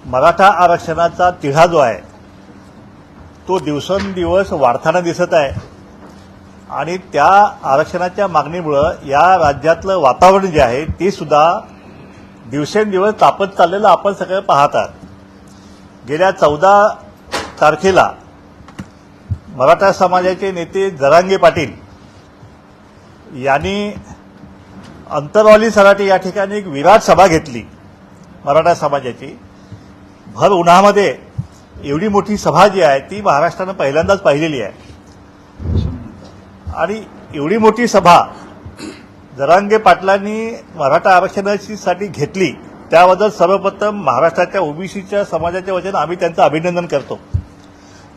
मराठा आरक्षणाचा तिढा जो आहे तो दिवसेंदिवस वाढताना दिसत आहे आणि त्या आरक्षणाच्या मागणीमुळे या राज्यातलं वातावरण जे आहे ते सुद्धा दिवसेंदिवस तापत चाललेलं आपण सगळे पाहतात। गेल्या 14 तारखेला मराठा समाजाचे नेते जरांगे पाटील यांनी अंतरवाली सराटी या ठिकाणी एक विराट सभा घेतली मराठा समाजाची। भर उन्हामध्ये एवढी मोठी सभा जी आहे ती महाराष्ट्रानं पहिल्यांदाच पाहिलेली आहे आणि एवढी मोठी सभा जरांगे पाटलांनी मराठा आरक्षणासाठी घेतली त्याबद्दल सर्वप्रथम महाराष्ट्राच्या ओबीसीच्या समाजाच्या वतीनं आम्ही त्यांचं अभिनंदन करतो।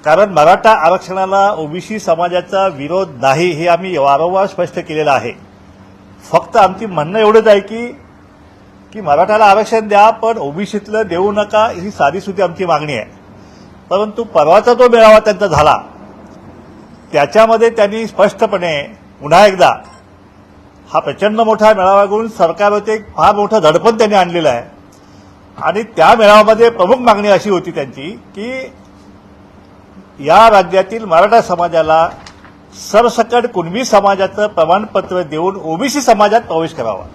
कारण मराठा आरक्षणाला ओबीसी समाजाचा विरोध नाही हे आम्ही वारंवार स्पष्ट केलेलं आहे। फक्त आमची म्हणणं एवढंच आहे की मराठाला आरक्षण द्या पण ओबीसीतलं देऊ नका ही साधीसुधी आमची मागणी आहे। परंतु परवाचा जो मेळावा त्यांचा झाला त्याच्यामध्ये त्यांनी स्पष्टपणे पुन्हा एकदा हा प्रचंड मोठा मेळावा घेऊन सरकारवरती एक फार मोठं धडपण त्यांनी आणलेलं आहे आणि त्या मेळाव्यामध्ये प्रमुख मागणी अशी होती त्यांची की या राज्यातील मराठा समाजाला सरसकट कुणबी समाजाचं प्रमाणपत्र देऊन ओबीसी समाजात प्रवेश करावा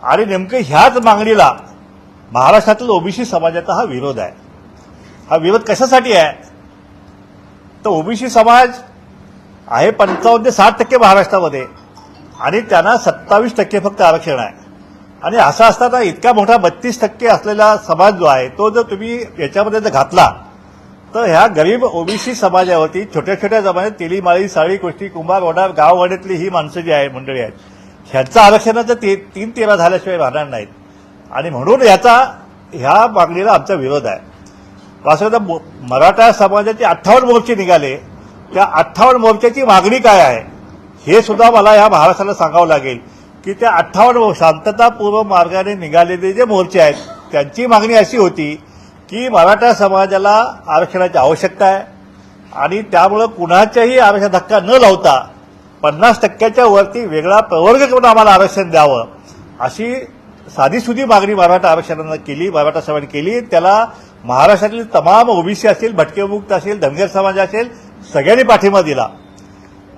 आणि नेमकं ह्याच मागणीला महाराष्ट्रातील ओबीसी समाजाचा हा विरोध आहे। हा विरोध कशासाठी आहे तर ओबीसी समाज आहे 55 ते 60% महाराष्ट्रामध्ये आणि त्यांना 27% फक्त आरक्षण आहे आणि असं असताना इतका मोठा 32% असलेला समाज जो आहे तो जर तुम्ही याच्यामध्ये जर घातला तर ह्या गरीब ओबीसी समाजावरती छोट्या छोट्या जमान्यात तेली माळी साळी कुष्टी कुंभार वडार गाववाड्यातली ही माणसं जी आहे मंडळी आहेत ह्यांचं आरक्षणाचं 3-13 झाल्याशिवाय राहणार नाहीत आणि म्हणून ह्या मागणीला आमचा विरोध आहे। वास्तविकता मराठा समाजाचे 58 मोर्चे निघाले त्या 58 मोर्चाची मागणी काय आहे हे सुद्धा मला ह्या महाराष्ट्राला सांगावं लागेल की त्या 58 शांततापूर्व मार्गाने निघालेले जे मोर्चे आहेत त्यांची मागणी अशी होती की मराठा समाजाला आरक्षणाची आवश्यकता आहे आणि त्यामुळे कुणाच्याही आरक्षण धक्का न लावता 50% वरती वेगळा प्रवर्ग करून आम्हाला आरक्षण द्यावं अशी साधीसुधी मागणी मराठा आरक्षणानं केली, मराठा समाजाने केली। त्याला महाराष्ट्रातील तमाम ओबीसी असेल, भटकेमुक्त असेल, धनगर समाज असेल सगळ्यांनी पाठिंबा दिला।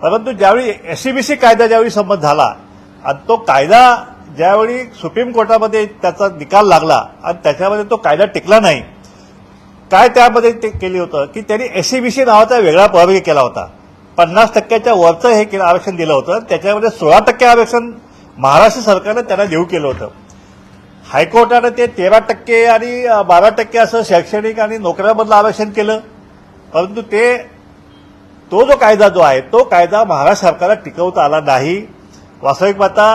परंतु ज्यावेळी एससीबीसी कायदा ज्यावेळी संमत झाला आणि तो कायदा ज्यावेळी सुप्रीम कोर्टामध्ये त्याचा निकाल लागला आणि त्याच्यामध्ये तो कायदा टिकला नाही काय त्यामध्ये ते केलं होतं की त्यांनी एससीबीसी नावाचा वेगळा प्रवर्ग केला होता। 50% वरचं हे आरक्षण दिलं होतं त्याच्यामध्ये 16% आरक्षण महाराष्ट्र सरकारनं त्यांना देऊ केलं होतं। हायकोर्टानं ते 13% आणि 12% असं शैक्षणिक आणि नोकऱ्यामधलं आरक्षण केलं परंतु तो जो कायदा जो आहे तो कायदा महाराष्ट्र सरकारला टिकवता आला नाही। वास्तविक पाहता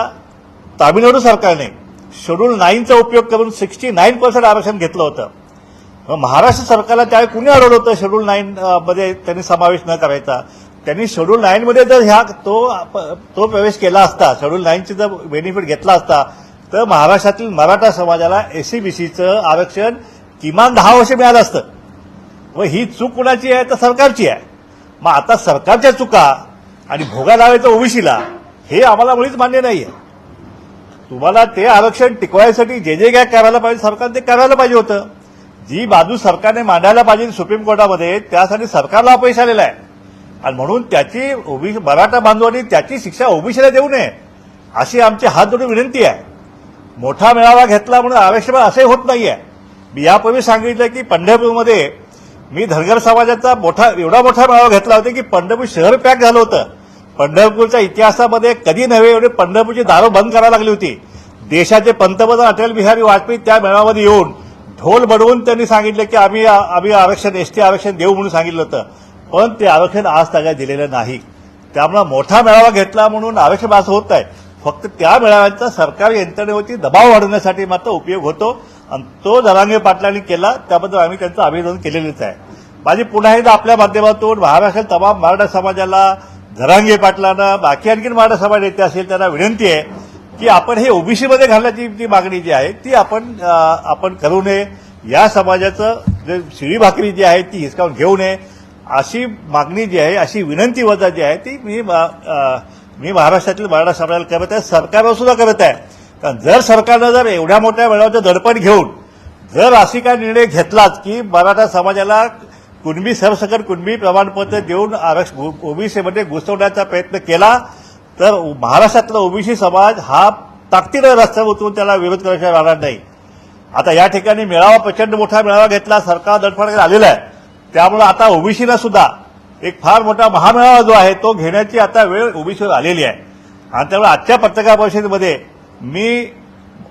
तामिळनाडू सरकारने शेड्यूल 9चा उपयोग करून 69% आरक्षण घेतलं होतं। महाराष्ट्र सरकारला त्यावेळी कुणी अडवलं होतं शेड्यूल 9 मध्ये त्यांनी समावेश न करायचा। त्यांनी शेड्यूल 9 मध्ये जर तो प्रवेश केला असता शेड्यूल 9चे जर बेनिफिट घेतला असता तर महाराष्ट्रातील मराठा समाजाला एससीबीसीचं आरक्षण किमान 10 वर्ष मिळालं असतं व ही चूक कुणाची आहे तर सरकारची आहे। मग आता सरकारच्या चुका आणि भोगा लावायचं ओबीसीला हे आम्हाला मुळीच मान्य नाहीये। तुम्हाला ते आरक्षण टिकवायसाठी जे काय करायला पाहिजे सरकारने ते करायला पाहिजे होतं। जी बाजू सरकारने मांडायला पाहिजे सुप्रीम कोर्टामध्ये त्यासाठी सरकारला अपयश आलेलं आहे आणि म्हणून त्याची ओबीसी मराठा बांधवांनी त्याची शिक्षा ओबीसीला देऊ नये अशी आमची हात जोडून विनंती आहे। मोठा मेळावा घेतला म्हणून आरक्षण असे होत नाहीये। मी यापूर्वी सांगितलं की पंढरपूरमध्ये मी धनगर समाजाचा एवढा मोठा मेळावा घेतला होता की पंढरपूर शहर पॅक झालं होतं। पंढरपूरच्या इतिहासामध्ये कधी नव्हे एवढे पंढरपूरची दारं बंद करायला लागली होती। देशाचे पंतप्रधान अटल बिहारी वाजपेयी त्या मेळाव्यामध्ये येऊन ढोल बडवून त्यांनी सांगितलं की आम्ही आरक्षण एसटी आरक्षण देऊ म्हणून सांगितलं होतं पण ते आरक्षण आज तागा दिलेलं नाही। त्यामुळे मोठा मेळावा घेतला म्हणून आरक्षण असं होत आहे फक्त त्या मेळाव्याचा सरकारी यंत्रणेवरती दबाव वाढवण्यासाठी मात्र उपयोग होतो आणि तो जरांगे पाटलांनी केला त्याबद्दल आम्ही त्यांचं अभिनंदन केलेलंच आहे। माझी पुन्हा एकदा आपल्या माध्यमातून महाराष्ट्रातील तमाम मराठा समाजाला जरांगे पाटलांना बाकी आणखी मराठा समाज नेते असेल त्यांना विनंती आहे की आपण हे ओबीसीमध्ये घालण्याची जी मागणी जी आहे ती आपण करू नये। या समाजाचं जे शिळी भाकरी जी आहे ती हिसकावून घेऊ नये अशी मागणी जी आहे अशी विनंती वजा जी आहे ती मी महाराष्ट्रातील मराठा समाजाला करत आहे, सरकारवर सुद्धा करत आहे। कारण जर सरकारनं एवढ्या मोठ्या वेळाचं दडपण घेऊन जर अशी काय निर्णय घेतलाच की मराठा समाजाला कुणबी सरसकट कुणबी प्रमाणपत्र देऊन ओबीसीमध्ये घुसवण्याचा प्रयत्न केला तर महाराष्ट्रातला ओबीसी समाज हा ताकदीने रस्त्यावर उतरून त्याला विरोध करायला राहणार नाही. आता या ठिकाणी मेळावा प्रचंड मोठा मेळावा घेतला, सरकार दडपण आलेला आहे. त्यामुळे आता ओबीसीला सुद्धा एक फार मोठा महामेळावा जो आहे तो घेण्याची आता वेळ ओबीसीवर आलेली आहे. आणि त्यामुळे आजच्या पत्रकार परिषदेमध्ये मी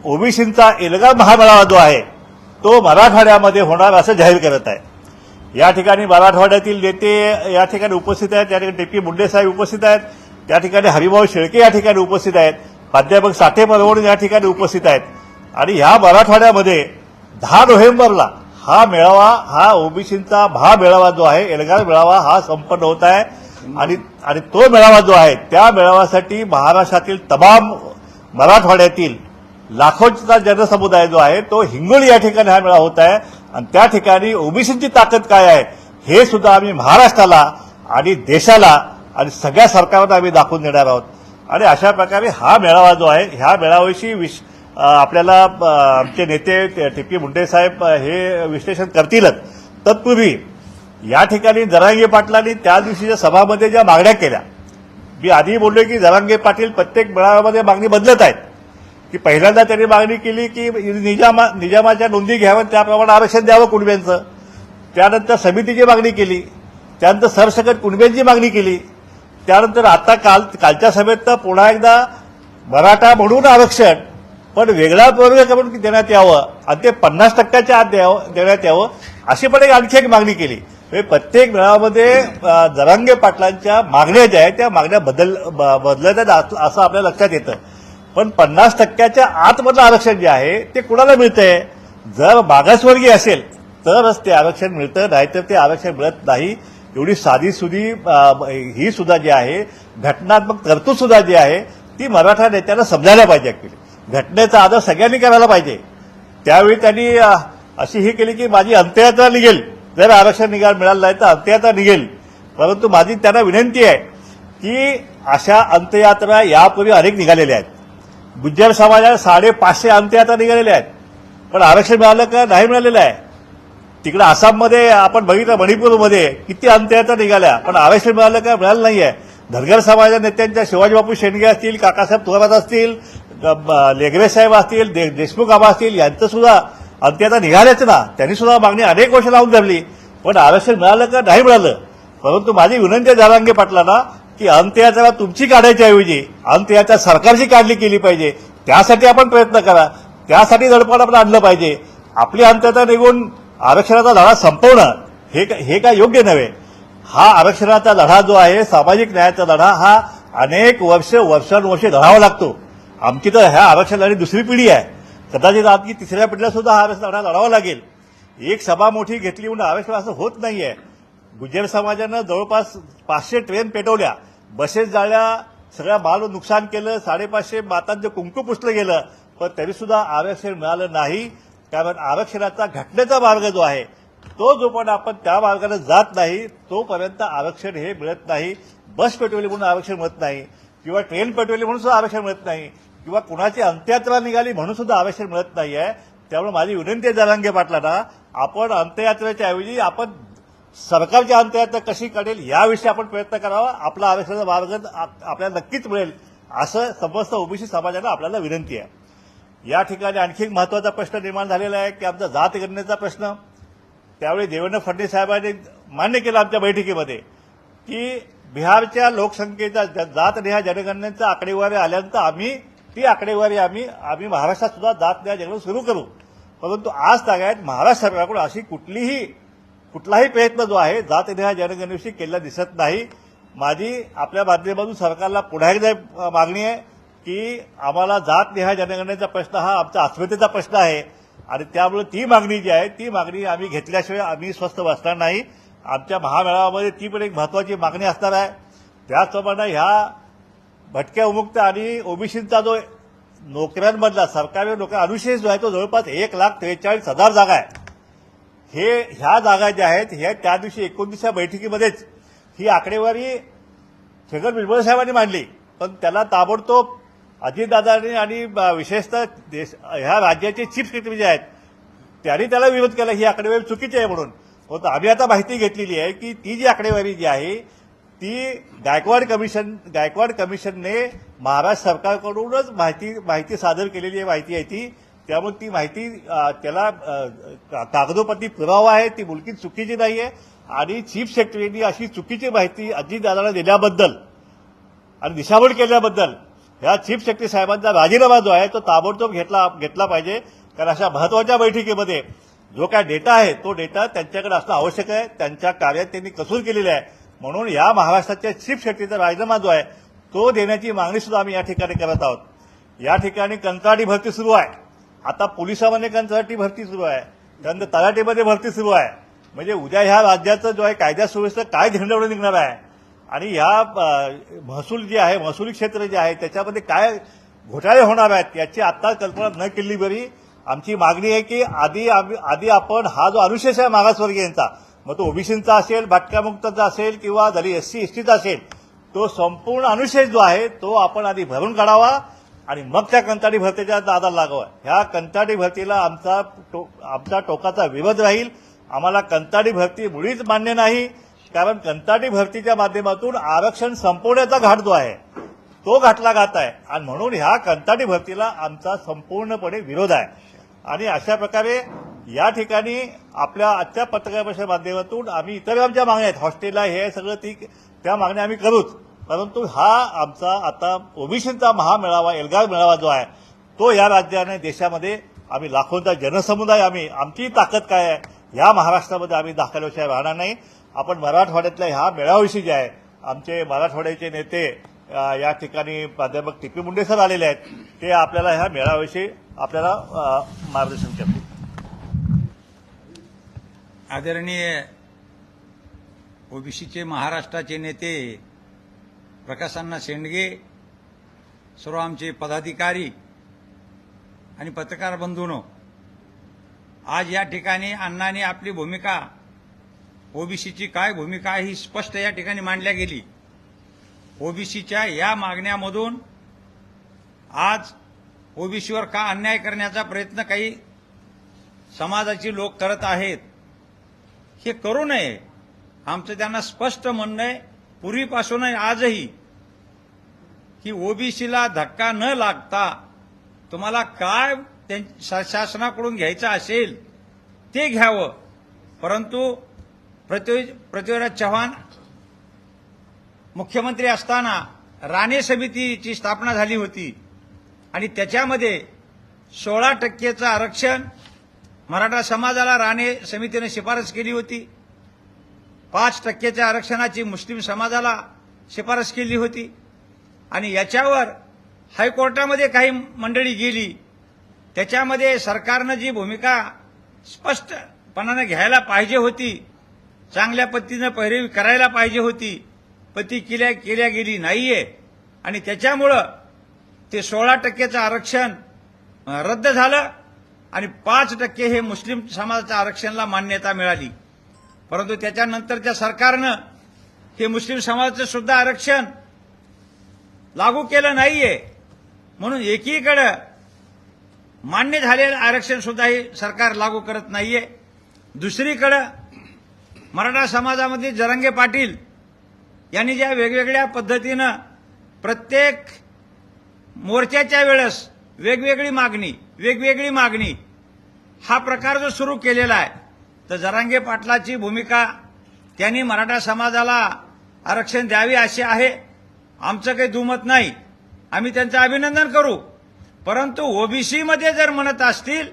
ओबीसींचा एल्गार महामेळावा जो आहे तो मराठवाड्यामध्ये होणार असं जाहीर करत आहे. या ठिकाणी मराठवाड्यातील नेते या ठिकाणी उपस्थित आहेत. या ठिकाणी टी.पी. मुंडे साहेब उपस्थित आहेत. त्या ठिकाणी हरिभाऊ शेळके या ठिकाणी उपस्थित आहेत. प्राध्यापक साठे परवडून या ठिकाणी उपस्थित आहेत. आणि ह्या मराठवाड्यामध्ये 10 नोव्हेंबरला हा मेळावा, हा ओबीसींचा महामेळावा जो आहे, एल्गार मेळावा हा संपन्न होत आहे. आणि तो मेळावा जो आहे त्या मेळाव्यासाठी महाराष्ट्रातील तमाम मराठवाड्यातील लाखोंचा जनसमुदाय जो आहे तो हिंगोली या ठिकाणी हा मेळावा होत आहे. आणि त्या ठिकाणी ओबीसींची ताकद काय आहे हे सुद्धा आम्ही महाराष्ट्राला आणि देशाला आणि सगळ्या सरकारला आम्ही दाखवून देणार आहोत. आणि अशा प्रकारे हा मेळावा जो आहे, ह्या मेळाव्याविषयी आपल्याला आमचे नेते टी.पी. मुंडे साहेब हे विश्लेषण करतीलच. तत्पूर्वी या ठिकाणी जरांगे पाटलांनी त्या दिवशीच्या सभामध्ये ज्या मागण्या केल्या, मी आधी बोललो की जरांगे पाटील प्रत्येक मेळाव्यामध्ये मागणी बदलत आहेत. की पहिल्यांदा त्यांनी मागणी केली की निजामाच्या नोंदी घ्याव्यात, त्याप्रमाणे आरक्षण द्यावं कुणब्यांचं. त्यानंतर समितीची मागणी केली. त्यानंतर सरसकट कुणब्यांची मागणी केली. त्यानंतर आता कालच्या सभेत तर पुन्हा एकदा मराठा म्हणून आरक्षण पण वेगळा वर्ग करून देण्यात यावं आणि ते 50% आत देण्यात यावं अशी पण आणखी एक मागणी केली. प्रत्येक मेळाव्यामध्ये जरांगे पाटलांच्या मागण्या ज्या आहेत त्या मागण्या बदलत आहेत असं आपल्या लक्षात येतं. पण 50% आतमधलं आरक्षण जे आहे ते कुणाला मिळतंय? जर मागासवर्गीय असेल तरच ते आरक्षण मिळतं, नाहीतर ते आरक्षण मिळत नाही. एवढी साधीसुधी ही सुद्धा जी आहे घटनात्मक तरतूद सुद्धा जी आहे ती मराठा नेत्यांना समजायला पाहिजे. घटनेचा आदर सगळ्यांनी करायला पाहिजे. त्यावेळी त्यांनी अशी ही केली की माझी अंत्ययात्रा निघेल, जर आरक्षण मिळालं नाही तर अंत्ययात्रा निघेल. परंतु माझी त्यांना विनंती आहे की अशा अंत्ययात्रा यापूर्वी अनेक निघालेल्या आहेत. गुज्जर समाजाला 550 अंत्ययात्रा निघालेल्या आहेत, पण आरक्षण मिळालं का? नाही मिळालेलं आहे. तिकडे आसाममध्ये आपण बघितलं, मणिपूरमध्ये किती अंत्ययात्रा निघाल्या, पण आरक्षण मिळालं का? मिळालं नाहीये. धनगर समाजाच्या नेत्यांच्या शिवाजीबापू शेंडगे असतील, काकासाहेब थोरात असतील, लेगरे साहेब असतील, देशमुख आबा असतील, यांचं सुद्धा अंत्ययात्रा निघाल्याच ना. त्यांनी सुद्धा मागणी अनेक वर्ष लावून धरली, पण आरक्षण मिळालं का? नाही मिळालं. परंतु माझी विनंती जरांगे पाटलांना की अंत्ययात्रा तुमची काढायच्या ऐवजी अंत्ययात्रा सरकारची काढली केली पाहिजे. त्यासाठी आपण प्रयत्न करा, त्यासाठी दडपण आपण आणलं पाहिजे. आपली अंत्ययात्रा निघून आरक्षणाचा लढा संपवणं हे काय योग्य नव्हे. हा आरक्षणाचा लढा जो आहे, सामाजिक न्यायाचा लढा, हा अनेक वर्षानुवर्षे लढावा लागतो. आमची तर ह्या आरक्षणाची दुसरी पिढी आहे, कदाचित आमची तिसऱ्या पिढीला सुद्धा हा आरक्षण लढा लढावा लागेल. एक सभा मोठी घेतली म्हणून आरक्षण असं होत नाहीये. गुज्जर समाजानं जवळपास 500 ट्रेन पेटवल्या, बसेस जाळल्या, सगळ्या माल नुकसान केलं, 550 मातांचं कुंकू पुसलं गेलं, पण तरीसुद्धा आरक्षण मिळालं नाही. कारण आरक्षणाचा घटनेचा मार्ग जो आहे तो जोपर्यंत आपण त्या मार्गाने जात नाही तोपर्यंत आरक्षण हे मिळत नाही. बस पेटवली म्हणून आरक्षण मिळत नाही, किंवा ट्रेन पेटवली म्हणून सुद्धा आरक्षण मिळत नाही, किंवा कुणाची अंत्ययात्रा निघाली म्हणून सुद्धा आरक्षण मिळत नाही आहे. त्यामुळे माझी विनंती आहे जरांगे पाटलांना, आपण अंत्ययात्रेच्या ऐवजी आपण सरकारची अंत्ययात्रा कशी काढेल याविषयी आपण प्रयत्न करावा. आपला आरक्षणाचा मार्ग आपल्याला नक्कीच मिळेल असं समस्त ओबीसी समाजाला आपल्याला विनंती आहे. या ठिकाणी आणखी एक महत्वाचा प्रश्न निर्माण झालेला आहे की आमचा जात गणनेचा प्रश्न. त्यावेळी देवेंद्र फडणवीस साहेबांनी मान्य केलं आमच्या बैठकीमध्ये की बिहारच्या लोकसंख्येचा जातनिहाय जनगणनेचा आकडेवारी आल्यानंतर ती आकडेवारी आम्ही महाराष्ट्रात सुद्धा जातनिहाय जनगणना सुरू करू. परंतु आज तागायत महाराष्ट्र सरकारकडून अशी कुठलाही प्रयत्न जो आहे जातनिहाय जनगणनेविषयी केलेला दिसत नाही. माझी आपल्या माध्यमातून सरकारला पुन्हा एकदा मागणी आहे की आम्हाला जातनिहाय जनगणनेचा प्रश्न हा आमचा अस्मितेचा प्रश्न आहे आणि त्यामुळे ती मागणी जी आहे ती मागणी आम्ही घेतल्याशिवाय आम्ही स्वस्थ बसणार नाही. आमच्या महामेळाव्यामध्ये ती पण एक महत्वाची मागणी असणार आहे. त्याचप्रमाणे ह्या भटक्या उमुक्त आणि ओबीसींचा जो नोकऱ्यांमधला सरकारी नोकरी अनुशेष जो आहे तो जवळपास 1,43,000 जागा आहे. ह्या जागा ज्या आहेत ह्या त्या दिवशी 29व्या बैठकीमध्येच ही आकडेवारी छगन भुजबळ साहेबांनी मांडली, पण त्याला ताबडतोब अजितदादांनी आणि विशेषतः ह्या राज्याचे चीफ सेक्रेटरी जे आहेत त्यांनी त्याला विरोध केला ही आकडेवारी चुकीची आहे म्हणून. होतं आम्ही आता माहिती घेतलेली आहे की ती जी आकडेवारी जी आहे ती गायकवाड कमिशनने महाराष्ट्र सरकारकडूनच माहिती सादर केलेली आहे माहिती आहे ती. त्यामुळे ती माहिती त्याला कागदोपत्री पुरावा आहे, ती मुलकी चुकीची नाहीये. आणि चीफ सेक्रेटरीनी अशी चुकीची माहिती अजितदादांना दिल्याबद्दल आणि दिशाभूल केल्याबद्दल ह्या चीफ सेक्रेटरी साहेबांचा राजीनामा जो आहे तो ताबडतोब घेतला पाहिजे. कारण अशा महत्वाच्या बैठकीमध्ये जो काय डेटा आहे तो डेटा त्यांच्याकडे असणं आवश्यक आहे. त्यांच्या कार्यात त्यांनी कसूर केलेली आहे. म्हणून या महाराष्ट्राच्या चीफ सेक्रेटरीचा राजीनामा जो आहे तो देण्याची मागणी सुद्धा आम्ही या ठिकाणी करत आहोत. या ठिकाणी कंत्राटी भरती सुरू आहे. आता पोलिसांमध्ये कंत्राटी भरती सुरू आहे, त्यानंतर तलाठीमध्ये भरती सुरू आहे. म्हणजे उद्या ह्या राज्याचं जो आहे कायदा सुव्यवस्था काय झेंडावरून निघणार आहे आणि ह्या महसूल जे आहे, महसुली क्षेत्र जे आहे त्याच्यामध्ये काय घोटाळे होणार आहेत याची आत्ता कल्पना न केली बरी. आमची मागणी आहे की आधी आपण हा जो अनुशेष आहे मागासवर्गीयांचा, मग तो ओबीसीचा असेल, भटक्यामुक्ताचा असेल किंवा दलित एससी एसटीचा असेल, तो संपूर्ण अनुशेष जो आहे तो आपण आधी भरून काढावा आणि मग त्या कंत्राटी भरतीच्या नादाला लागावा. ह्या कंत्राटी भरतीला आमचा टोकाचा विरोध राहील. आम्हाला कंत्राटी भरती मुळीच मान्य नाही. कारण कंत्राटी भरतीच्या माध्यमातून आरक्षण संपवण्याचा घाट जो आहे तो घातला जात आहे आणि म्हणून ह्या कंत्राटी भरतीला आमचा संपूर्णपणे विरोध आहे. आणि अशा प्रकारे या ठिकाणी आपल्या आजच्या पत्रकार परिषदेच्या माध्यमातून आम्ही इतर आमच्या मागण्या आहेत, हॉस्टेलला हे सगळं त्या मागण्या आम्ही करूच. परंतु हा आमचा आता ओबीसीचा महामेळावा, एल्गार मेळावा जो आहे तो या राज्याने देशामध्ये आम्ही लाखोंचा जनसमुदाय आमची ताकद काय आहे या महाराष्ट्रामध्ये आम्ही दाखवल्याशिवाय राहणार नाही. आपण मराठवाड्यातल्या ह्या मेळाव्याविषयी जे आहे आमचे मराठवाड्याचे नेते या ठिकाणी प्राध्यापक टी.पी. मुंडे सर आलेले आहेत, ते आपल्याला ह्या मेळाव्याविषयी आपल्याला मार्गदर्शन करतील. आदरणीय ओबीसीचे महाराष्ट्राचे नेते प्रकाशअण्णा शेंडगे, सर्व आमचे पदाधिकारी आणि पत्रकार बंधूंनो, आज या ठिकाणी अण्णांनी आपली भूमिका, ओबीसीची काय भूमिका ही स्पष्ट या ठिकाणी मांडल्या गेली. ओबीसीच्या या मागण्यामधून आज ओबीसीवर का अन्याय करण्याचा प्रयत्न काही समाजाची लोक करत आहेत, हे करू नये. आमचं त्यांना स्पष्ट म्हणणं आहे पूर्वीपासून आजही की ओबीसीला धक्का न लागता तुम्हाला काय शासनाकडून घ्यायचं असेल ते घ्यावं. परंतु पृथ्वीराज चव्हाण मुख्यमंत्री असताना राणे समितीची स्थापना झाली होती आणि त्याच्यामध्ये 16% आरक्षण मराठा समाजाला राणे समितीने शिफारस केली होती. 5% आरक्षणाची मुस्लिम समाजाला शिफारस केली होती आणि याच्यावर हायकोर्टामध्ये काही मंडळी गेली. त्याच्यामध्ये सरकारनं जी भूमिका स्पष्टपणाने घ्यायला पाहिजे होती, चांगल्या पद्धतीनं पैरवी करायला पाहिजे होती, पण ती केल्या गेली नाहीये आणि त्याच्यामुळं ते 16% आरक्षण रद्द झालं आणि 5% हे मुस्लिम समाजाच्या आरक्षणाला मान्यता मिळाली. परंतु त्याच्यानंतरच्या सरकारनं हे मुस्लिम समाजाचं सुद्धा आरक्षण लागू केलं नाहीये. म्हणून एकीकडे मान्य झालेलं आरक्षण सुद्धा हे सरकार लागू करत नाहीये. दुसरीकडे मराठा समाजामध्ये जरांगे पाटील यांनी ज्या वेगवेगळ्या पद्धतीनं प्रत्येक मोर्चाच्या वेळेस वेगवेगळी मागणी हा प्रकार जो सुरू केलेला आहे, तर जरांगे पाटलाची भूमिका त्यांनी मराठा समाजाला आरक्षण द्यावे अशी आहे. आमचं काही दुमत नाही, आम्ही त्यांचं अभिनंदन करू. परंतु ओबीसीमध्ये जर म्हणत असतील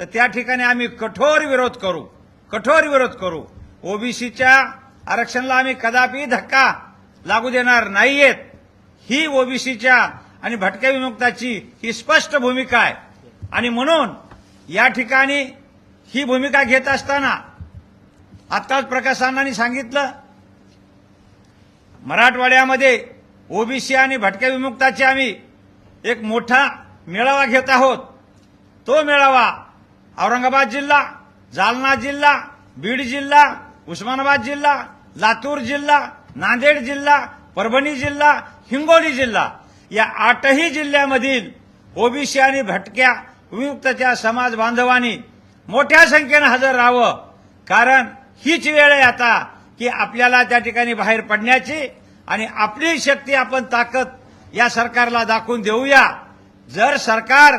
तर त्या ठिकाणी आम्ही कठोर विरोध करू. ओबीसीच्या आरक्षणाला आम्ही कदापि धक्का लागू देणार नाहीयेत. ही ओबीसीच्या आणि भटक्या विमुक्ताची ही स्पष्ट भूमिका आहे आणि म्हणून या ठिकाणी ही भूमिका घेत असताना आत्ताच प्रकाशअण्णांनी सांगितलं, मराठवाड्यामध्ये ओबीसी आणि भटक्या विमुक्ताचे आम्ही एक मोठा मेळावा घेत आहोत. तो मेळावा औरंगाबाद जिल्हा, जालना जिल्हा, बीड जिल्हा, उस्मानाबाद जिल्हा, लातूर जिल्हा, नांदेड जिल्हा, परभणी जिल्हा, हिंगोली जिल्हा या 8ही जिल्ह्यामधील ओबीसी आणि भटक्या विमुक्ताच्या समाज बांधवांनी मोठ्या संख्येनं हजर राहावं, कारण हीच वेळ आहे आता की आपल्याला त्या ठिकाणी बाहेर पडण्याची आणि आपली शक्ती आपण ताकद या सरकारला दाखवून देऊया. जर सरकार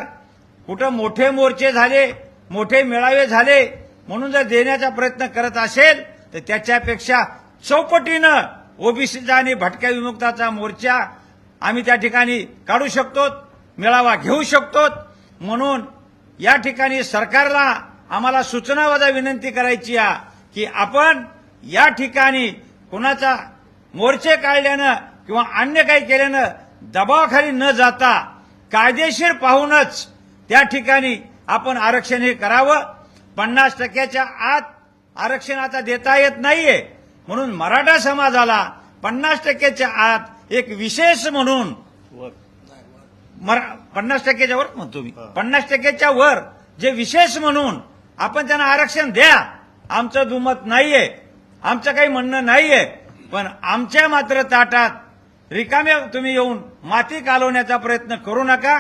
कुठं मोठे मोर्चे झाले, मोठे मेळावे झाले म्हणून जर देण्याचा प्रयत्न करत असेल तर त्याच्यापेक्षा चौपटीनं ओबीसीचा आणि भटक्या विमुक्ताचा मोर्चा आम्ही त्या ठिकाणी काढू शकतो, मेळावा घेऊ शकतो. म्हणून या ठिकाणी सरकारला आम्हाला सूचनावजा विनंती करायची आहे की आपण या ठिकाणी कुणाचा मोर्चे काढल्यानं किंवा अन्य काही केल्यानं दबावाखाली न जाता कायदेशीर पाहूनच त्या ठिकाणी आपण आरक्षण हे करावं. 50% आत आरक्षण आता देता येत नाहीये, म्हणून मराठा समाजाला 50%च्या आत एक विशेष म्हणून 50%च्या वर म्हणतो मी, 50%च्या वर जे विशेष म्हणून आपण त्यांना आरक्षण द्या. आमचं दुमत नाहीये, आमचं काही म्हणणं नाहीये, पण आमच्या मात्र ताटात रिकाम्या तुम्ही येऊन माती कालवण्याचा प्रयत्न करू नका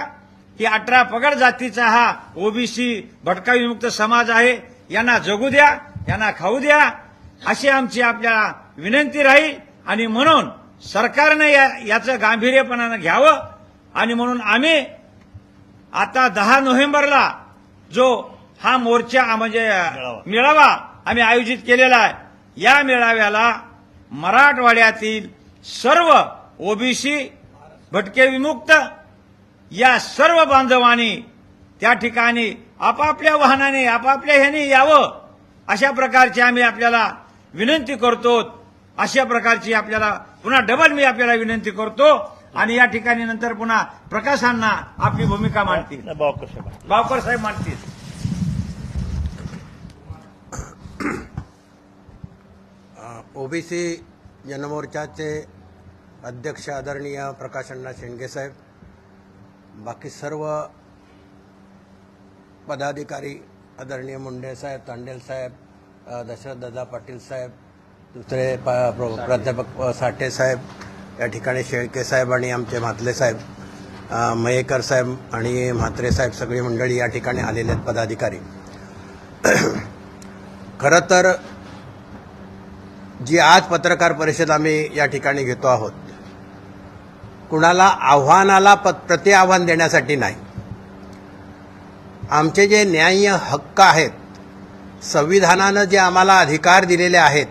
की 18 पगड जातीचा हा ओबीसी भटका विमुक्त समाज आहे, यांना जगू द्या, यांना खाऊ द्या, अशी आमची आपल्याला विनंती राहील. आणि म्हणून सरकारने याचं गांभीर्यपणानं घ्यावं. आणि म्हणून आम्ही आता 10 नोव्हेंबरला जो हा मोर्चा म्हणजे मेळावा आम्ही आयोजित केलेला आहे, या मेळाव्याला मराठवाड्यातील सर्व ओबीसी भटके विमुक्त या सर्व बांधवांनी त्या ठिकाणी आपापल्या वाहनाने आपापल्या ह्याने यावं, अशा प्रकारची आम्ही आपल्याला विनंती करतो. अशा प्रकारची आपल्याला पुन्हा डबल मी आपल्याला विनंती करतो. आणि या ठिकाणी नंतर पुन्हा प्रकाशांना आपली भूमिका मांडतील, बावकर साहेब मांडतील. ओबीसी जनमोर्चाचे अध्यक्ष आदरणीय प्रकाशअण्णा शेंडगे साहेब, बाकी सर्व पदाधिकारी आदरणीय मुंडे साहेब, तांडेल साहेब, दशरथदादा पाटील साहेब, दुसरे प्राध्यापक साठे साहेब, या ठिकाणी शेळके साहेब आणि आमचे म्हात्रे साहेब, मयेकर साहेब आणि म्हात्रे साहेब, सगळी मंडळी या ठिकाणी आलेले आहेत पदाधिकारी. खरं तर जी आज पत्रकार परिषद आम्ही या ठिकाणी घेतो आहोत, कुणाला आव्हानाला प्रति आव्हान देण्यासाठी नाही. आमचे जे न्याय्य हक्क आहेत, संविधानानं जे आम्हाला अधिकार दिलेले आहेत,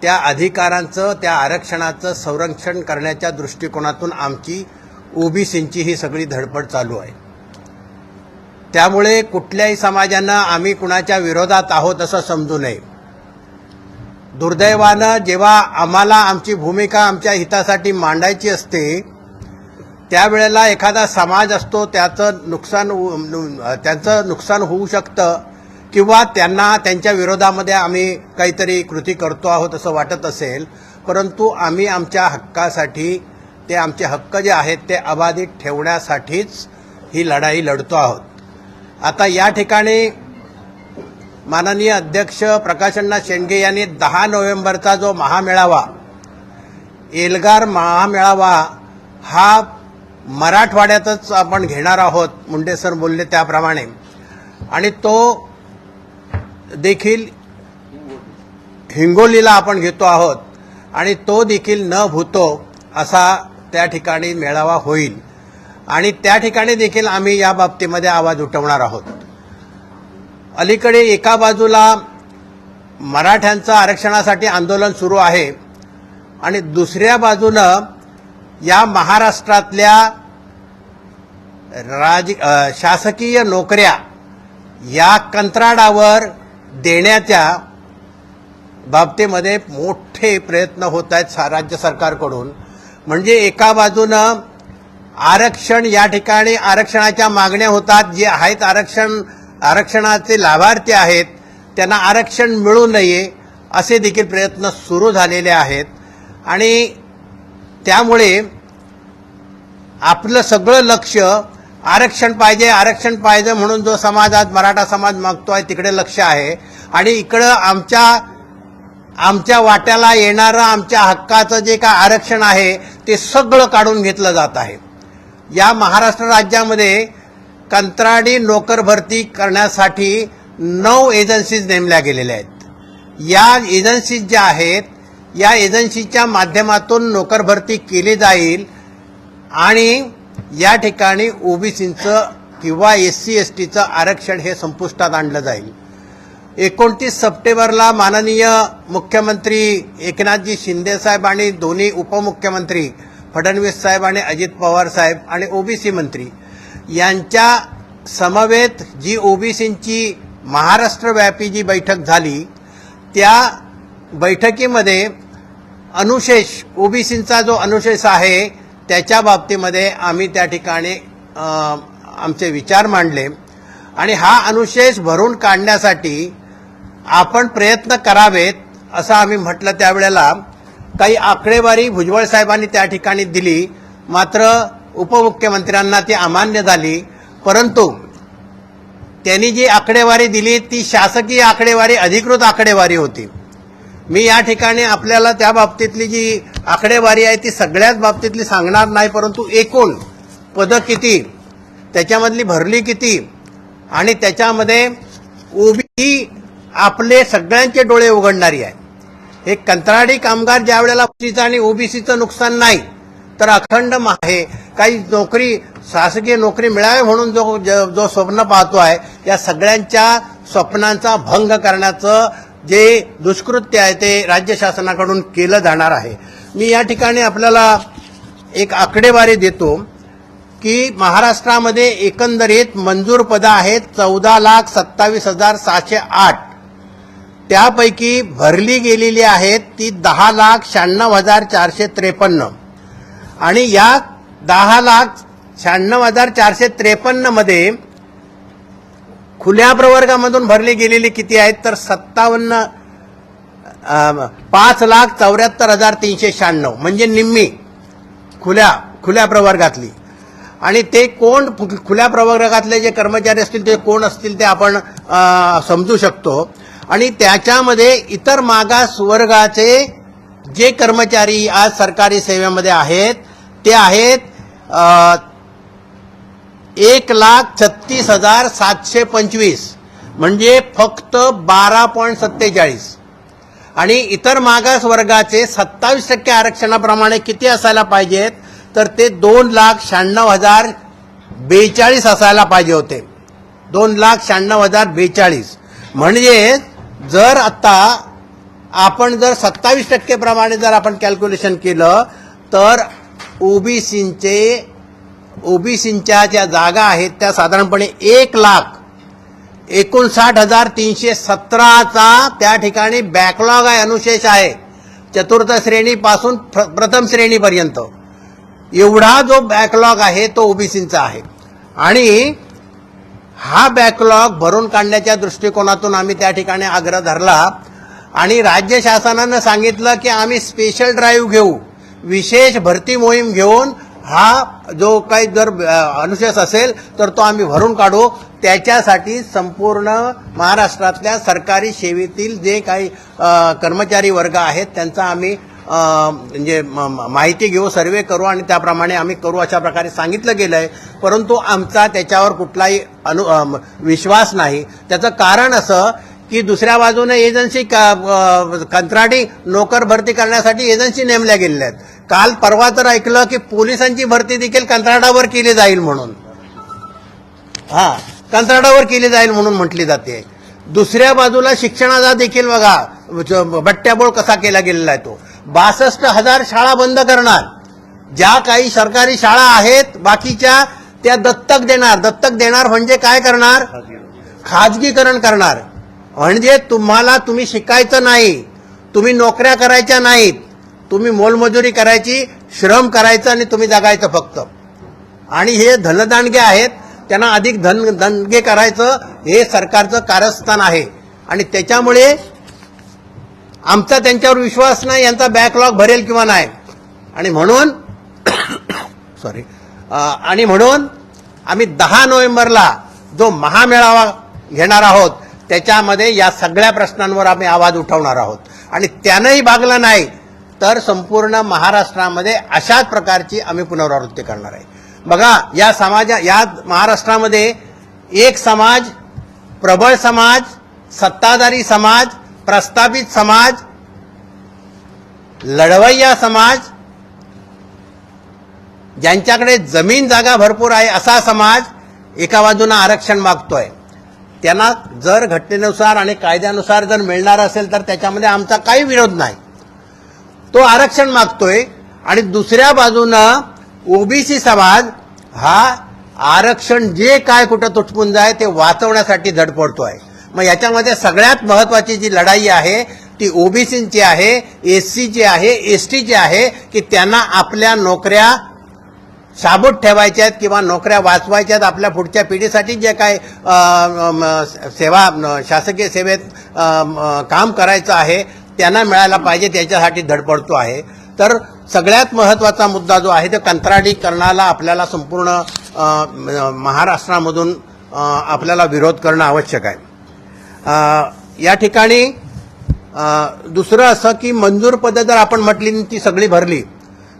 त्या अधिकारांचं, त्या आरक्षणाचं संरक्षण करण्याच्या दृष्टिकोनातून आमची ओबीसींची ही सगळी धडपड चालू आहे. त्यामुळे कुठल्याही समाजानं आम्ही कुणाच्या विरोधात आहोत असं समजू नये. दुर्दैवानं जेव्हा आम्हाला आमची भूमिका आमच्या हितासाठी मांडायची असते, त्यावेळेला एखादा समाज असतो, त्यांचं नुकसान होऊ शकतं किंवा त्यांना त्यांच्या विरोधामध्ये आम्ही काहीतरी कृती करतो आहोत असं वाटत असेल, परंतु आम्ही आमच्या हक्कासाठी, ते आमचे हक्क जे आहेत ते अबाधित ठेवण्यासाठीच ही लढाई लढतो आहोत. आता या ठिकाणी माननीय अध्यक्ष प्रकाशअण्णा शेंडगे यांनी 10 नोव्हेंबरचा जो महामेळावा, एल्गार महामेळावा हा मराठवाड्यातच आपण घेणार आहोत, मुंडे सर बोलले त्याप्रमाणे, आणि तो देखील हिंगोलीला आपण घेतो आहोत आणि तो देखील न भूतो असा त्या ठिकाणी मेळावा होईल. आणि त्या ठिकाणी देखील आम्ही या बाबतीमध्ये आवाज उठवणार आहोत. अलीकडे एका बाजूला मराठ्यांचं आरक्षणासाठी आंदोलन सुरू आहे आणि दुसऱ्या बाजूनं या महाराष्ट्रातल्या शासकीय नोकऱ्या या कंत्राटावर देण्याच्या बाबतीमध्ये मोठे प्रयत्न होत आहेत राज्य सरकारकडून. म्हणजे एका बाजूनं आरक्षण, या ठिकाणी आरक्षणाच्या मागण्या होतात, जे आहेत आरक्षणाचे लाभार्थी आहेत त्यांना आरक्षण मिळू नये असे देखील प्रयत्न सुरू झालेले आहेत. आणि त्यामुळे आपलं सगळं लक्ष आरक्षण पाहिजे म्हणून जो समाज आज मराठा समाज मागतोय तिकडे लक्ष आहे, आणि इकडं आमच्या वाट्याला येणारं आमच्या हक्काचं जे काय आरक्षण आहे ते सगळं काढून घेतलं जात आहे. या महाराष्ट्र राज्यामध्ये कंत्राटी नोकर भरती करण्यासाठी 9 एजन्सीज नेमल्या गेलेल्या आहेत. या एजन्सीज ज्या आहेत, या एजन्सीच्या माध्यमातून नोकर भरती केली जाईल आणि या ठिकाणी ओबीसीचं किंवा SC STचं आरक्षण हे संपुष्टात आणलं जाईल. 29 सप्टेंबरला माननीय मुख्यमंत्री एकनाथजी शिंदे साहेब आणि दोन्ही उपमुख्यमंत्री फडणवीस साहेब आणि अजित पवार साहेब आणि ओबीसी मंत्री यांच्या समवेत जी ओबीसींची महाराष्ट्रव्यापी जी बैठक झाली, त्या बैठकीमध्ये अनुशेष ओबीसींचा जो अनुशेष आहे त्याच्या बाबतीमध्ये आम्ही त्या ठिकाणी आमचे विचार मांडले आणि हा अनुशेष भरून काढण्यासाठी आपण प्रयत्न करावेत असं आम्ही म्हटलं. त्यावेळेला काही आकडेवारी भुजबळ साहेबांनी त्या ठिकाणी दिली, मात्र उपमुख्यमंत्र्यांना ती अमान्य झाली. परंतु त्यांनी जी आकडेवारी दिली ती शासकीय आकडेवारी, अधिकृत आकडेवारी होती. मी या ठिकाणी आपल्याला त्या बाबतीतली जी आकडेवारी आहे ती सगळ्याच बाबतीतली सांगणार नाही, परंतु एकूण पदं किती, त्याच्यामधली भरली किती आणि त्याच्यामध्ये ओबीसी आपले सगळ्यांचे डोळे उघडणारी आहे. हे कंत्राटी कामगार ज्या वेळेला ओबीसीचं आणि ओबीसीचं नुकसान नाही तर अखंड आहे. काही नोकरी, शासकीय नोकरी मिळावी म्हणून जो स्वप्न पाहतो आहे, या सगळ्यांच्या स्वप्नांचा भंग करण्याचं जे दुष्कृत्य आहे ते राज्य शासनाकडून केलं जाणार आहे. मी या ठिकाणी आपल्याला एक आकडेवारी देतो की महाराष्ट्रामध्ये एकंदरीत मंजूर पदं आहेत 14,27,608. त्यापैकी भरली गेलेली आहेत ती 10,96,453 आणि या 10,96,453 मध्ये खुल्या प्रवर्गामधून भरली गेलेली किती आहेत तर 5,74,396 म्हणजे निम्मी खुल्या प्रवर्गातली. आणि ते कोण खुल्या प्रवर्गातले जे कर्मचारी असतील ते कोण असतील ते आपण समजू शकतो. आणि त्याच्यामध्ये इतर मागास वर्गाचे जे कर्मचारी आज सरकारी सेवेमध्ये आहेत ते आहेत 1,36,725 म्हणजे फक्त 12.47. आणि इतर मागास वर्गाचे 27% आरक्षणाप्रमाणे किती असायला पाहिजेत तर ते 2,96,042 असायला पाहिजे होते. 2,96,042 म्हणजे जर आता आपण जर 27% प्रमाणे जर आपण कॅल्क्युलेशन केलं तर ओबीसींच्या ज्या जागा आहेत त्या साधारणपणे 1,59,317चा त्या ठिकाणी बॅकलॉग आहे, अनुशेष आहे. चतुर्थ श्रेणीपासून प्रथम श्रेणीपर्यंत एवढा जो बॅकलॉग आहे तो ओबीसींचा आहे. आणि हा बॅकलॉग भरून काढण्याच्या दृष्टिकोनातून आम्ही त्या ठिकाणी आग्रह धरला आणि राज्य शासनानं सांगितलं की आम्ही स्पेशल ड्राईव्ह घेऊ, विशेष भरती मोहीम घेऊन हा जो काही जर अनुशेष असेल तर तो आम्ही भरून काढू. त्याच्यासाठी संपूर्ण महाराष्ट्रातल्या सरकारी सेवेतील जे काही कर्मचारी वर्ग आहेत त्यांचा आम्ही म्हणजे माहिती घेऊ, सर्वे करू आणि त्याप्रमाणे आम्ही करू अशा प्रकारे सांगितलं गेलं आहे. परंतु आमचा त्याच्यावर कुठलाही विश्वास नाही. त्याचं कारण असं की दुसऱ्या बाजूने एजन्सी कंत्राटी नोकर भरती करण्यासाठी एजन्सी नेमल्या गेलेल्या आहेत. काल परवा तर ऐकलं की पोलिसांची भरती देखील कंत्राटावर केली जाईल म्हणून, कंत्राटावर केली जाईल म्हणून म्हटली जाते. दुसऱ्या बाजूला शिक्षणाचा देखील बघा बट्ट्याबोळ कसा केला गेलेला आहे. तो 62,000 शाळा बंद करणार. ज्या काही सरकारी शाळा आहेत बाकीच्या त्या दत्तक देणार म्हणजे काय करणार, खाजगीकरण करणार. म्हणजे तुम्ही शिकायचं नाही, तुम्ही नोकऱ्या करायच्या नाहीत, तुम्ही मोलमजुरी करायची, श्रम करायचं आणि तुम्ही जगायचं फक्त. आणि हे धनदांडगे आहेत, त्यांना अधिक धनदांडगे करायचं हे सरकारचं कारस्थान आहे. आणि त्याच्यामुळे आमचा त्यांच्यावर विश्वास नाही यांचा बॅकलॉग भरेल किंवा नाही. आणि म्हणून आम्ही 10 नोव्हेंबरला जो महामेळावा घेणार आहोत त्याच्यामध्ये या सगळ्या प्रश्नांवर आम्ही आवाज उठवणार आहोत. आणि त्यानंही भागलं नाही तर संपूर्ण महाराष्ट्रामध्ये अशाच प्रकारची आम्ही पुनरावृत्ती करणार आहे. बघा या महाराष्ट्रामध्ये एक समाज प्रबळ समाज, सत्ताधारी समाज, प्रस्थापित समाज, लढवय्या समाज, ज्यांच्याकडे जमीन जागा भरपूर आहे असा समाज एका बाजूनं आरक्षण मागतोय. त्यांना जर घटनेनुसार आणि कायद्यानुसार जर मिळणार असेल तर त्याच्यामध्ये आमचा काही विरोध नाही. तो आरक्षण मागतोय. आणि दुसऱ्या बाजूनं ओबीसी समाज हा आरक्षण जे काय कुठं तुटपून जाय ते वाचवण्यासाठी धडपडतोय. मग याच्यामध्ये सगळ्यात महत्वाची जी लढाई आहे ती ओबीसीची आहे, एससीची आहे, एसटीची आहे की त्यांना आपल्या नोकऱ्या शाबूत ठेवायच्या आहेत किंवा नोकऱ्या वाचवायच्या आहेत. आपल्या पुढच्या पिढीसाठी जे काय सेवा शासकीय सेवेत काम करायचं आहे त्यांना मिळायला पाहिजे, त्याच्यासाठी धडपडतो आहे. तर सगळ्यात महत्वाचा मुद्दा जो आहे तो कंत्राटीकरणाला आपल्याला संपूर्ण महाराष्ट्रामधून आपल्याला विरोध करणं आवश्यक आहे. या ठिकाणी दुसरं असं की मंजूर पदं जर आपण म्हटली ती सगळी भरली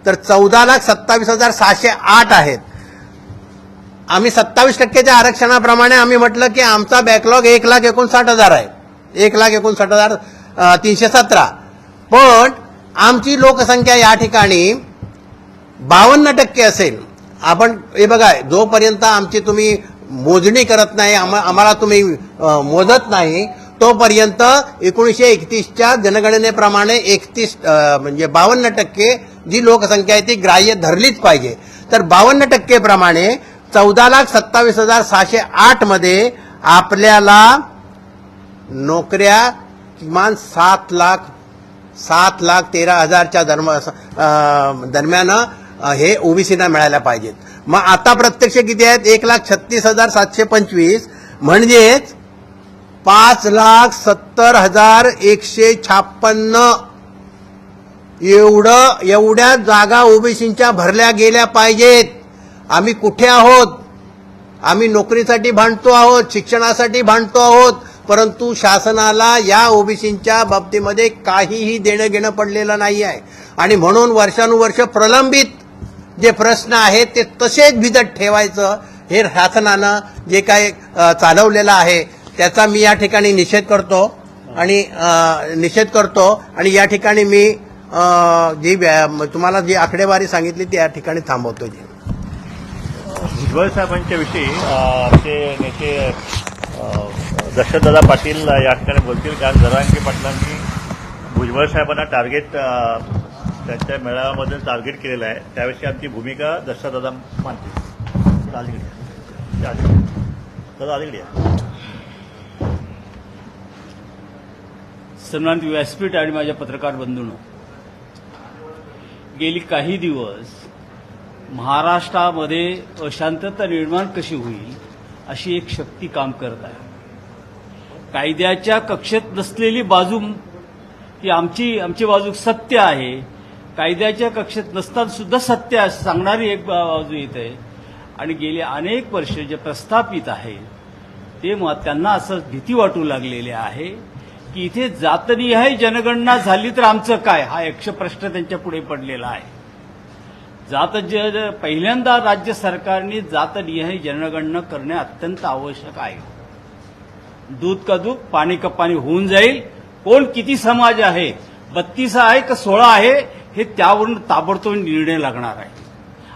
तर 14,27,608 आहेत. आम्ही 27% आरक्षणाप्रमाणे आम्ही म्हटलं की आमचा बॅकलॉग 1,59,000 आहे, 1,59,317. पण आमची लोकसंख्या या ठिकाणी 52% असेल. आपण हे बघा, जोपर्यंत आमची तुम्ही मोजणी करत नाही, आम्हाला तुम्ही मोजत नाही, तोपर्यंत 1931च्या जनगणनेप्रमाणे 52% जी लोकसंख्या आहे ती ग्राह्य धरलीच पाहिजे. तर 52% प्रमाणे 14,27,608 मध्ये आपल्याला नोकऱ्या किमान 7,13,000च्या दरम्यान हे ओबीसीना मिळायला पाहिजेत. मग आता प्रत्यक्ष किती आहेत? 1,36,725 म्हणजेच 5,70,156 एवढ्या जागा ओबीसींच्या भरल्या गेल्या पाहिजेत. आम्ही कुठे आहोत? आम्ही नोकरीसाठी भांडतो आहोत, शिक्षणासाठी भांडतो आहोत, परंतु शासनाला या ओबीसींच्या बाबतीमध्ये काहीही देणं घेणं पडलेलं नाही आहे. आणि म्हणून वर्षानुवर्ष प्रलंबित जे प्रश्न आहेत ते तसेच भिजत ठेवायचं हे शासनानं जे काय चालवलेलं आहे त्याचा मी या ठिकाणी निषेध करतो. आणि या ठिकाणी मी जी तुम्हाला जी आकडेवारी सांगितली ती या ठिकाणी थांबवतो. भुजबळ साहेबांच्या विषयी आमचे नेते दशरथदादा पाटील या ठिकाणी बोलतील. कारण जरांगे पाटलांनी भुजबळ साहेबांना टार्गेट त्यांच्या मेळाव्यामध्ये टार्गेट केलेलं आहे. त्याविषयी आमची भूमिका दशरथदादा मानतील. अलीकडे सन्मानित व्यासपीठ आणि माझ्या पत्रकार बंधूंनो, गेली काही दिवस महाराष्ट्रामध्ये अशांतता निर्माण कशी होईल अशी एक शक्ती काम करत आहे. कायद्याच्या कक्षेत नसलेली बाजू की आमची बाजू सत्य आहे, कायद्याच्या कक्षेत नसताना सुद्धा सत्य सांगणारी एक बाजू येत आहे. आणि गेली अनेक वर्ष जे प्रस्थापित आहेत ते त्यांना असं भीती वाटू लागलेली आहे की इथे जातनिहाय जनगणना झाली तर आमचं काय, हा यक्ष प्रश्न त्यांच्या पुढे पडलेला आहे. पहिल्यांदा राज्य सरकारने जातनिहाय जनगणना करणे अत्यंत आवश्यक आहे. दूध का दूध पाणी का पाणी होऊन जाईल. कोण किती समाज आहे, 32 आहे का 16 आहे, हे त्यावरून ताबडतोब निर्णय लागणार आहे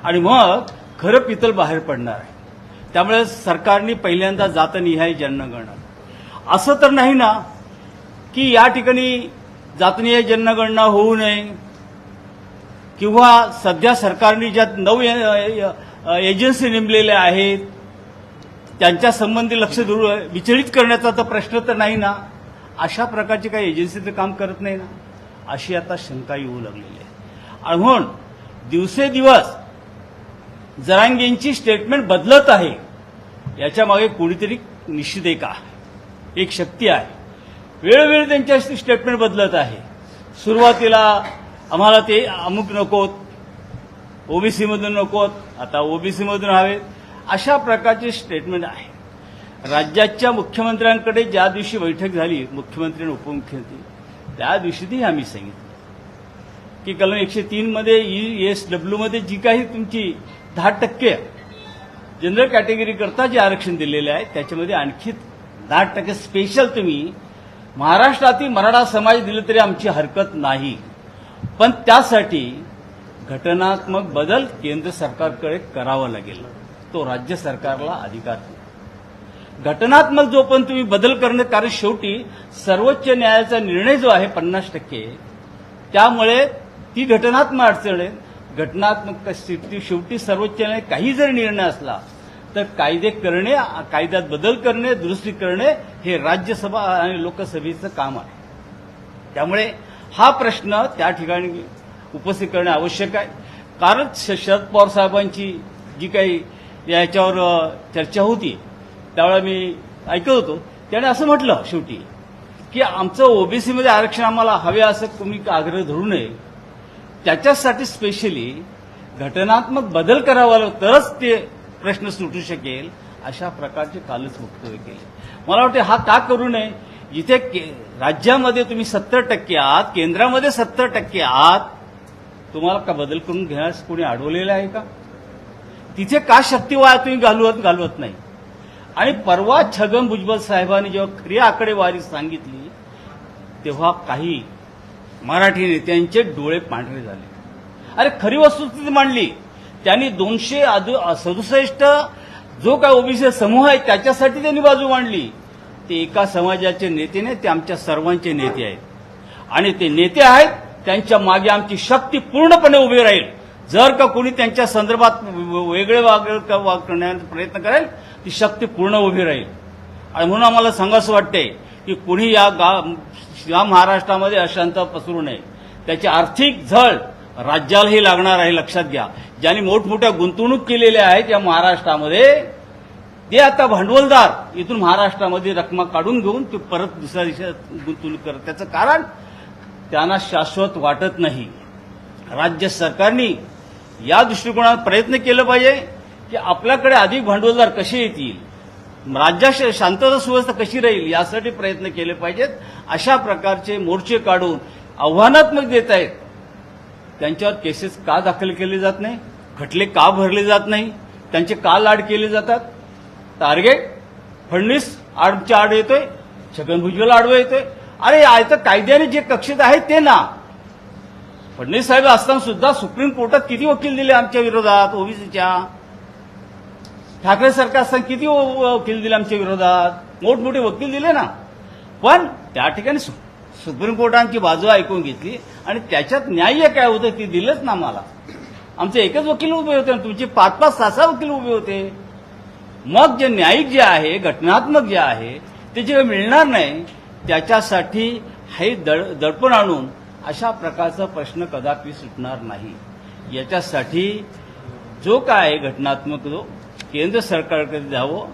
आणि मग खरं पितल बाहेर पडणार आहे. त्यामुळे सरकारने पहिल्यांदा जातनिहाय जनगणना, असं तर नाही ना की या ठिकाणी जातनिहाय जनगणना होऊ नये किंवा सध्या सरकारने ज्या 9 एजन्सी नेमलेल्या आहेत त्यांच्या संबंधी लक्ष विचलित करण्याचा तर प्रश्न तर नाही ना. अशा प्रकारची काही एजन्सी तर काम करत नाही ना, अशी आता शंका येऊ लागलेली आहे. आणि म्हणून दिवसेदिवस जरांगेंची स्टेटमेंट बदलत आहे. याच्या मागे कोणीतरी निश्चित एक शक्ती आहे. वेळोवेळी त्यांच्या स्टेटमेंट बदलत आहे. सुरुवातीला आम्हाला ते अमुक नकोत, ओबीसीमधून नकोत, आता ओबीसीमधून हवेत, अशा प्रकारचे स्टेटमेंट आहे. राज्याच्या मुख्यमंत्र्यांकडे ज्या दिवशी बैठक झाली, मुख्यमंत्री आणि उपमुख्यमंत्री, त्या दिवशी आम्ही सांगितलं की कलम 103 मध्ये ESW मध्ये जी काही तुमची 10% जनरल कॅटेगरी करता जे आरक्षण दिलेले आहे त्याच्यामध्ये आणखी 10% स्पेशल तुम्ही महाराष्ट्रातील मराठा समाज दिले तरी आमची हरकत नाही, पण त्यासाठी घटनात्मक बदल केंद्र सरकारकडे करावा लागेल. तो राज्य सरकारला अधिकार नाही. घटनात्मक जो पण तुम्ही बदल करणं, कारण शेवटी सर्वोच्च न्यायालयाचा निर्णय जो आहे 50%, त्यामुळे ती घटनात्मक अडचण आहे. घटनात्मक शेवटी सर्वोच्च न्यायालय काही जरी निर्णय असला तर कायदे करणे, कायद्यात बदल करणे, दुरुस्ती करणे हे राज्यसभा आणि लोकसभेचं काम आहे. त्यामुळे हा प्रश्न त्या ठिकाणी उपस्थित करणे आवश्यक आहे. कारण शरद पवार साहेबांची जी काही याच्यावर चर्चा होती त्यावेळेला मी ऐकत होतो, त्याने असं म्हटलं शेवटी की आमचं ओबीसीमध्ये आरक्षण आम्हाला हवे असं तुम्ही आग्रह धरू नये, त्याच्यासाठी स्पेशली घटनात्मक बदल करावा तरच ते प्रश्न सुटू शकेल, अशा प्रकारचे कालच वक्तव्य केले. मला वाटते हा का करू नये, जिथे राज्यामध्ये तुम्ही 70% आहात, केंद्रामध्ये 70% आहात, तुम्हाला का बदल करून घेण्यास कोणी अडवलेलं आहे का? तिथे का शक्ती वाया तुम्ही घालवत नाही. आणि परवा छगन भुजबळ साहेबांनी जेव्हा खरी आकडेवारी सांगितली तेव्हा काही मराठी नेत्यांचे डोळे पांढरे झाले. अरे खरी वस्तुस्थिती मांडली त्यांनी. 267 जो काय ओबीसी समूह आहे त्याच्यासाठी त्यांनी बाजू मांडली. ते एका समाजाचे नेते नाही, ते आमच्या सर्वांचे नेते आहेत. आणि ते नेते आहेत, त्यांच्या मागे आमची शक्ती पूर्णपणे उभी राहील. जर का कोणी त्यांच्या संदर्भात वेगळे करण्याचा प्रयत्न करेल, ती शक्ती पूर्ण उभी राहील. आणि म्हणून आम्हाला सांगावंसं वाटते की कोणी या महाराष्ट्रामध्ये अशांतता पसरू नये. त्याची आर्थिक झळ राज्यालाही लागणार आहे, लक्षात घ्या. ज्यांनी मोठमोठ्या गुंतवणूक केलेल्या आहेत या महाराष्ट्रामध्ये, ते आता भांडवलदार इथून महाराष्ट्रामध्ये रकमा काढून घेऊन ते परत दुसऱ्या देशात गुंतवणूक करत. त्याचं कारण त्यांना शाश्वत वाटत नाही. राज्य सरकारने या दृष्टिकोनात प्रयत्न केलं पाहिजे की आपल्याकडे अधिक भांडवलदार कसे येतील, राज्यात शांतता सुव्यवस्था कशी राहील, यासाठी प्रयत्न केले पाहिजेत. अशा प्रकारचे मोर्चे काढून आव्हानात्मक देत आहेत. त्यांच्यावर केसेस का दाखल केले जात नाही, खटले का भरले जात नाही, त्यांचे का लाड केले जातात. टार्गेट फडणवीस आडच्या आड येतोय, छगन भुजबळ आडवं येतोय. अरे आता कायद्याने जे कक्षित आहे ते ना. फडणवीस साहेब असताना सुद्धा सुप्रीम कोर्टात किती वकील दिले आमच्या विरोधात ओबीसीच्या. ठाकरे सरकार असताना किती वकील दिले आमच्या विरोधात, मोठमोठे वकील दिले ना. पण त्या ठिकाणी सुप्रीम कोर्टाची बाजू ऐकून घेतली आणि त्याच्यात न्याय्य काय होतं ते दिलंच ना आम्हाला. आमचे एकच वकील उभे होते, तुमचे 5-5, 6-6 वकील उभे होते. मग जे न्यायिक जे आहे, घटनात्मक जे आहे, ते जे मिळणार नाही, त्याच्यासाठी हे दडपण आणून अशा प्रकारचा प्रश्न कदापि सुटणार नाही. याच्यासाठी जो काय आहे घटनात्मक, जो केंद्र सरकारकडे जावं,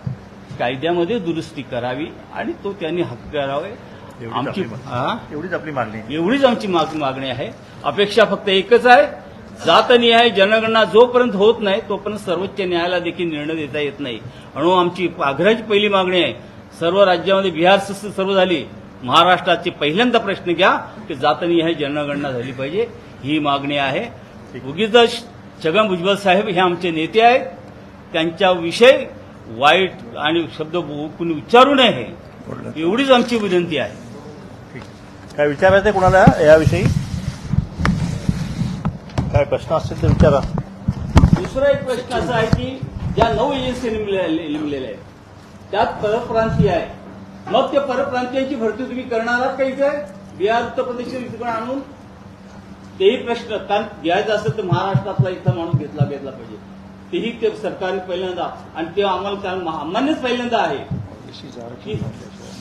कायद्यामध्ये दुरुस्ती करावी आणि तो त्यांनी हक्क करावे. एवढीच आपली मागणी. एवढीच आमची मागणी आहे. अपेक्षा फक्त एकच आहे, जातनिहाय जनगणना जोपर्यंत होत नाही तोपर्यंत सर्वोच्च न्यायालयाला देखील निर्णय देता येत नाही. म्हणून आमची आग्रहाची पहिली मागणी आहे, सर्व राज्यामध्ये बिहार सिस्टम सर्व झाली, महाराष्ट्राचे पहिल्यांदा प्रश्न घ्या की जातनिहाय जनगणना झाली पाहिजे. ही मागणी आहे. उगीच छगन भुजबळ साहेब हे आमचे नेते आहेत, त्यांच्याविषयी वाईट आणि शब्द कुणी उच्चारू नये, एवढीच आमची विनंती आहे. काय विचारायचं कुणाला याविषयी? काय प्रश्न असतील तर विचारा. दुसरा एक प्रश्न असा आहे की ज्या 9 एजन्सी नेमलेल्या आहेत त्यात परप्रांतीय आहे. मग त्या परप्रांतीयांची भरती तुम्ही करणार आहात का इथे बिहार, उत्तर प्रदेश इथं आणून? तेही प्रश्न, कारण घ्यायचं असेल तर महाराष्ट्रातला इथं माणूस घेतला पाहिजे. तेही ते सरकारने पहिल्यांदा, आणि ते आम्हाला अमान्यच पहिल्यांदा आहे की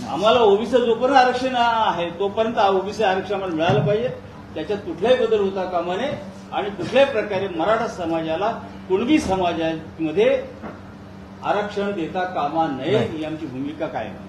आम्हाला ओबीसी जोपर्यंत आरक्षण आहे तोपर्यंत ओबीसी आरक्षण आम्हाला मिळालं पाहिजे. त्याच्यात कुठलाही बदल होता कामा नये आणि कुठल्याही प्रकारे मराठा समाजाला कुणबी समाजामध्ये आरक्षण देता कामा नये, ही आमची भूमिका कायम आहे.